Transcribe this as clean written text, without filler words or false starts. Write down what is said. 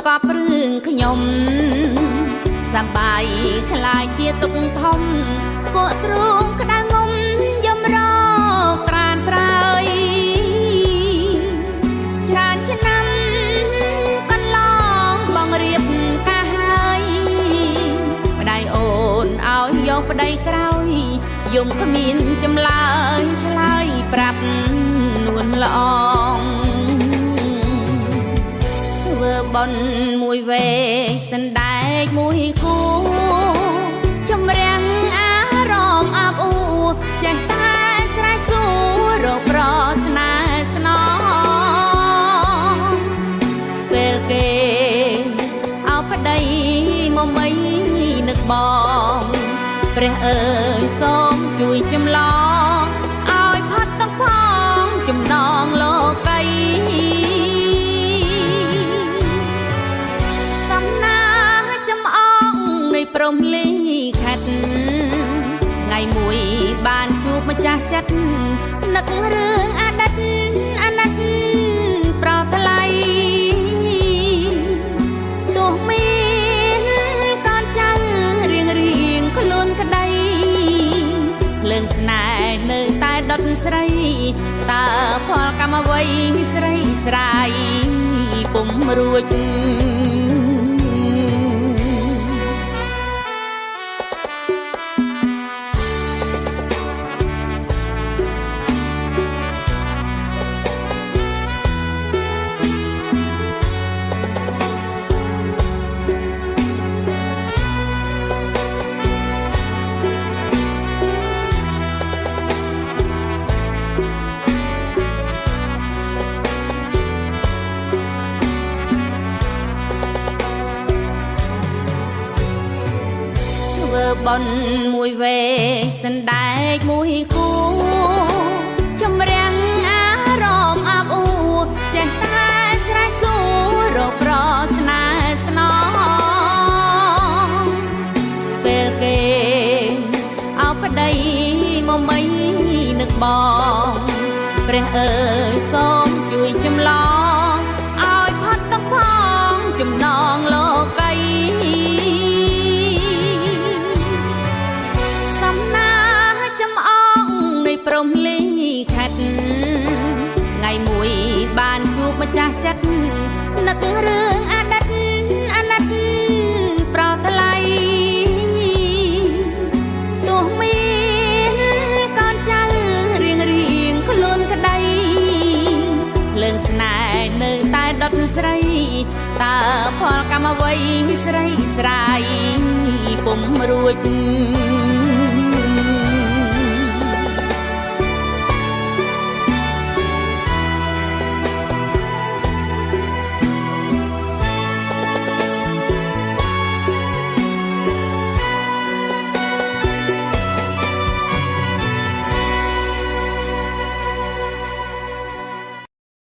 កប់រឿងខ្ញុំសប្បាយខ្លាចជាទុកធំគក់ទ្រង់ក្តៅងំយំរកត្រានត្រើយច្រើនឆ្នាំកន្លងបងរៀបការហើយប្តីអូនឲ្យយកប្តីក្រោយយំគ្មានចម្លើយឆ្លើយប្រាប់នួនល្អងធ្វើបន់មួយវេសណ្ដែកមួយគូជំរាំងអារម្មណ៍អាប់អួរចេះតែស្រែកសួររកប្រស្នេហ៍ស្នងពេលគេអោប្តីមកមីនឹកបងព្រះអើយសូមជួយចម្លងឲ្យផុតទឹកផងចំណងលោកីសំណាចំអងនៃព្រំលីខិតថ្ងៃមួយបានជួបម្ចាស់ចិត្តនឹករឿងអតីតអាណិតប្រថ្លៃទោះមានកូនចៅរៀងខ្លួនក្តីភ្លើងស្នេហ៍នៅតែដុតស្រីតើផលកម្មអ្វីស្រីស្រាយពុំរួចបន់មួយវេសណ្ដែកមួយគូជំរាំងអារម្មណ៍អាប់អួរចេះតែស្រែកសួររកប្រស្នេហ៍ស្នងពេលគេអោប្តីមកមីនឹកបងព្រះអើយសូមជួយចម្លងឲ្យផុតទឹកផងចំណងលោកីព្រំលីខិតថ្ងៃមួយបានជួបម្ចាស់ចិត្តនឹករឿងអតីតអាណិតប្រថ្លៃទោះមានកូនចៅរៀងខ្លួនក្តីភ្លើងស្នេហ៍នៅតែដុតស្រីតើផលកម្មអ្វីស្រីស្រាយពុំរួច